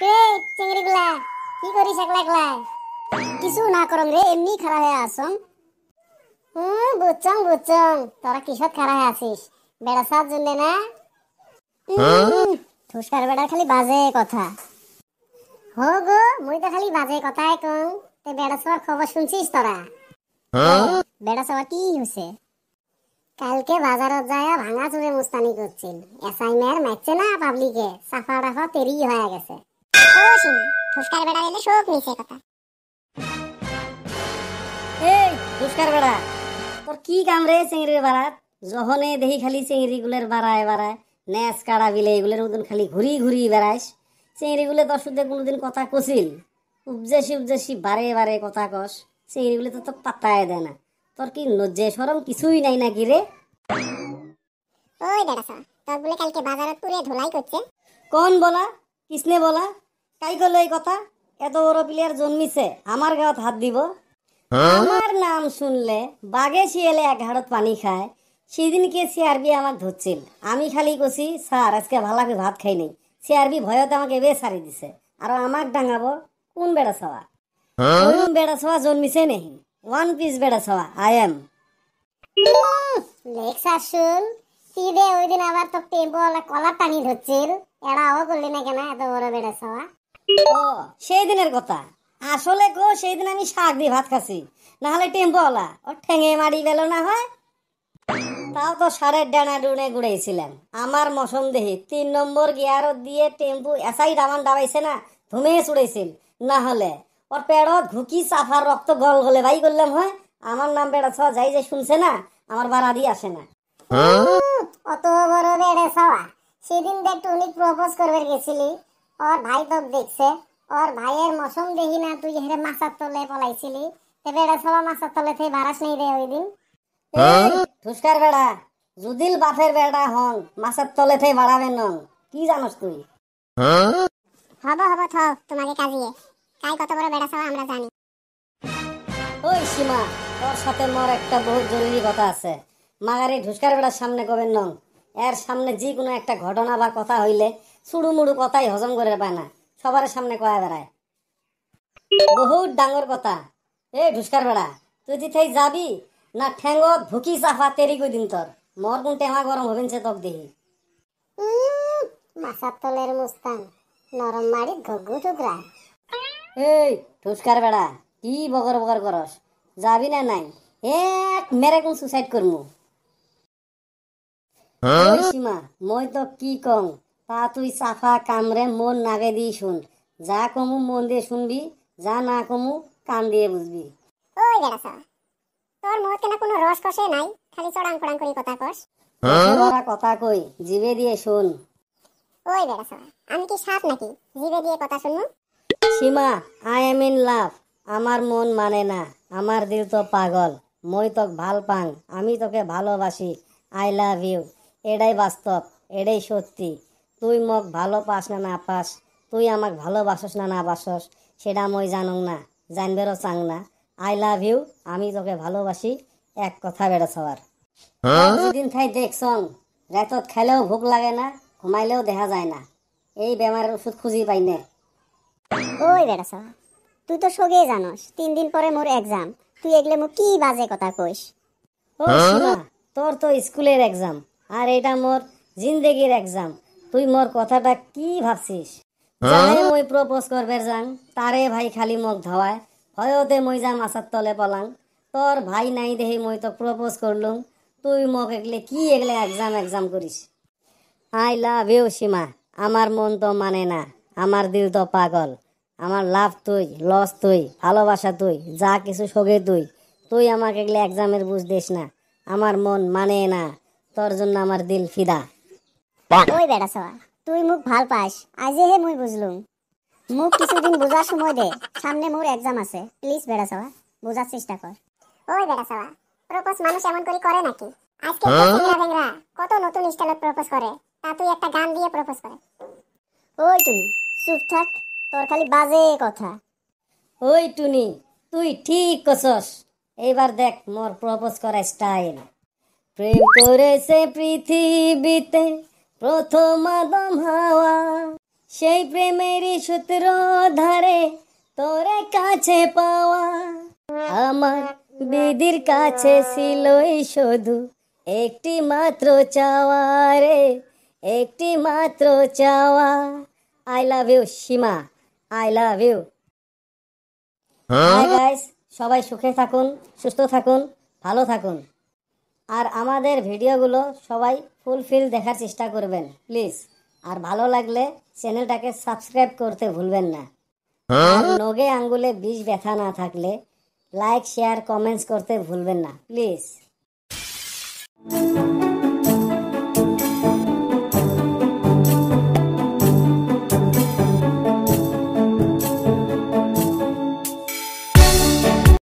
রে চিংড়িগুলা কি করিস একলা একলা? কিছু না করম রে, এমনি খাড়া হয়ে আসম। বুঝছং বুঝছং, তোরা কিসত খাড়া হয়ে আছিস? বেড়া সার জন্য না? ঠুসকার বেড়ার খালি বাজে কথা। হো গো, মুই তো খালি বাজে কথাই কং। তে বেড়া সবার খবর শুনছিস তোরা? বেড়া সবার কি হয়েছে? কালকে বাজারত যায় ভাঙা চুরে মুস্তানি করছিল। অ্যাসাইনমেন্ট মারছে না পাবলিকে, সাফা টাফা তেরি হয়ে গেছে। ও সিনা, ঠুসকার বেড়া এলে শোক নিছে কথা। এই দুষ্কার বেড়া, তোর কি কাম রে চিংড়ির বাড়াত? যখনে দেখি খালি চিংড়ি গুলের বাড়ায় বাড়ায় নেস কাড়া বিলে এগুলোর মতন খালি ঘুরি ঘুরি বেড়াইস। চিংড়ি গুলে তোর সাথে কোনোদিন কথা কছিল? উপজেসি উপজেসি বারে বারে কথা কস। চিংড়ি গুলে তো তোর পাত্তায় দেয় না। তোর কি লজ্জে সরম কিছুই নাই নাকি রে? ওই বেড়াসা, তোর বলে কালকে বাজারত পুরে ধুলাই করছে। কোন বলা? কিসনে বলা? কাই করলো এই কথা? এত বড় প্লেয়ার জন্মিছে, আমার গাঁত হাত দিব? আমার নাম শুনলে বাঘে শিয়ালে এক ঘাড়ত পানি খায়। সেদিনকে সিআরবি আমাকে ধরছিল, আমি খালি কছি স্যার আজকে ভালাকে ভাত খাই নাই। সিআরবি ভয়তে আমাকে বে সারি দিছে, আর আমাক ডাঙাবো কোন বেড়া ছাওয়া? কোন বেড়া ছাওয়া জন্মিছে নেই? ওয়ান পিস বেড়া ছাওয়া আই এম। লেখা শুন, তুই দে ওই দিন আবার তো টেম্পোওয়ালা কলার টানি ধরছিল। এড়াও করলি না কেন এত বড় বেড়াসা? ও সেই দিনের কথা। আসলে গো সেই দিন আমি শাক দিয়ে ভাত খাচ্ছি, না হলে টেম্পোওয়ালা ও ঠেঙে মারি গেল না হয়। তাও তো সারের ডানা ডুনে ঘুরেছিলাম। আমার মশম দেহি 3 নম্বর গিয়ারত দিয়ে টেম্পু এসাই ডামান ডাবাইছে না, ধুমে ছুড়েছিল। না হলে ওর পেড়ত ঘুকি চাফার রক্ত গল গলে ভাই করলাম হয়। আমার নাম বেড়া ছ যাই যে শুনছে না, আমার বাড়া দিয়ে আসে না। অত বড় বেড়াসা? সেদিন দেখ টুনি প্রপোজ করবে গেছিলি, ওর ভাই তো দেখছে। ওর ভাইয়ের মশম দেখি না তুই হেরে মাছার তলে পলাইছিলি। তে বেড়াসা মাছার তলে থেকে ভাড়াস নেই রে ওই দিন। ঠুসকার বেড়া, যদিল বাপের বেড়া হং মাছের তলে থেকে বাড়াবেন নং। কি জানোস তুই? হব হব থাও তোমাকে কাজিয়ে। কাই কত বড় বেড়াসা আমরা জানি। ওই সীমা, তোর সাথে মোর একটা বহুত জরুরি কথা আছে। মাগারি ঢুসকার বেড়ার সামনে কবেন নং। এর সামনে যে কোনো একটা ঘটনা বা কথা হইলে চুড়ু মুড়ু কথাই হজম করে পায় না, সবার সামনে কয়া বেড়ায়। বহুত ডাঙর কথা। এ ঢুসকার বেড়া, তুই যেথায় যাবি না ঠেঙ্গত ভুকি চাফা তেরি কই দিন তোর। মোর কোন টেমা গরম হবেন সে তক দেখি। মাছার তলের মুস্তান, নরম মাড়ি ঘগু টুকরা। এই ঢুসকার বেড়া, কি বগর বগর করস? যাবি না নাই? এক মেরে কোন সুসাইড করমু। ওই সীমা, মই তো কি কং তা তুই চাফা কামরে মন নাগে দিয়ে শুন। যা কমু মন দিয়ে শুনবি, যা না কমু কান দিয়ে বুঝবি। ওই বেড়াসা, তোর মুখ কেন কোনো রস কষে নাই, খালি চড়াং ফড়াং করে কথা কস। ধরা কথা কই, জিভে দিয়ে শুন। ওই বেড়াসা, আমি কি সাপ নাকি জিভে দিয়ে কথা শুনবো? সীমা, আই এম ইন লাভ। আমার মন মানে না, আমার দিল তো পাগল। মই তোক ভাল পাং, আমি তোকে ভালোবাসি। I love you. এটাই বাস্তব, এটাই সত্যি। তুই মোক ভালো পাস না না পাস, তুই আমাক ভালোবাসস না না বাসস, সেটা মই জানং না, জানবেরও চাং না। আই লাভ ইউ, আমি তোকে ভালোবাসি। এক কথা বেড়া সবার। যেদিন থাই দেখছং, রাতত খাইলেও ভোক লাগে না, ঘুমাইলেও দেখা যায় না। এই বেমারের ওষুধ খুঁজি পাই না। ওই বেড়াসা, তুই তো সগে জানস 3 দিন পরে মোর এক্সাম। তুই এগলে মু কি বাজে কথা কইস? ও সীমা, তোর তো স্কুলের এক্সাম, আর এটা মোর জিন্দেগির এক্সাম। তুই মোর কথাটা কি ভাবছিস? যারে মই প্রপোজ করবে যাং, তারে ভাই খালি মোক ধাওয়ায়। হয়তে মই যাম আসার তলে পলাং। তোর ভাই নাই দেখি মই তো প্রপোজ করলুম, তুই মোক এগলে কি এগলে এক্সাম এক্সাম করিস। আই লাভ ইউ সীমা, আমার মন তো মানে না, আমার দিল তো পাগল। আমার লাভ তুই, লস তুই, ভালোবাসা তুই, যা কিছু সগে তুই। তুই আমাকে এগলে এক্সামের বুঝ দিস না, আমার মন মানে না, তোর জন্য আমার দিল ফিদা। ওই বেড়াসা, তুই মুখ ভাল পাস আজে হে মুই বুঝলুম। মুখ কিছুদিন বোঝার সময় দে, সামনে মোর এক্সাম আছে। প্লিজ বেড়াসা, বোঝার চেষ্টা কর। ওই বেড়াসা, প্রপোজ মানুষ এমন করে করে নাকি? আজকে ভেংরা ভেংরা কত নতুন স্টাইলত প্রপোজ করে, তা তুই একটা গান দিয়ে প্রপোজ করে। ওই তুই চুপ থাক, তোর খালি বাজে কথা। ওই টুনি, তুই ঠিক কছস। এইবার দেখ মোর প্রপোজ করা স্টাইল। প্রেম করেছে পৃথিবীতে প্রথম আদম হাওয়া, সেই প্রেমেরই সূত্র ধরে তোরে কাছে পাওয়া আমার বিধির কাছে ছিলই শুধু একটি মাত্র চাওয়া রে, একটি মাত্র চাওয়া। I love you Seema, I love you. Hi guys, সবাই সুখে থাকুন, সুস্থ থাকুন, ভালো থাকুন। আর আমাদের ভিডিওগুলো সবাই ফুলফিল দেখার চেষ্টা করবেন প্লিজ। আর ভালো লাগলে চ্যানেলটাকে সাবস্ক্রাইব করতে ভুলবেন না। আর নগে আঙ্গুলে বিষ ব্যথা না থাকলে লাইক শেয়ার কমেন্টস করতে ভুলবেন না প্লিজ।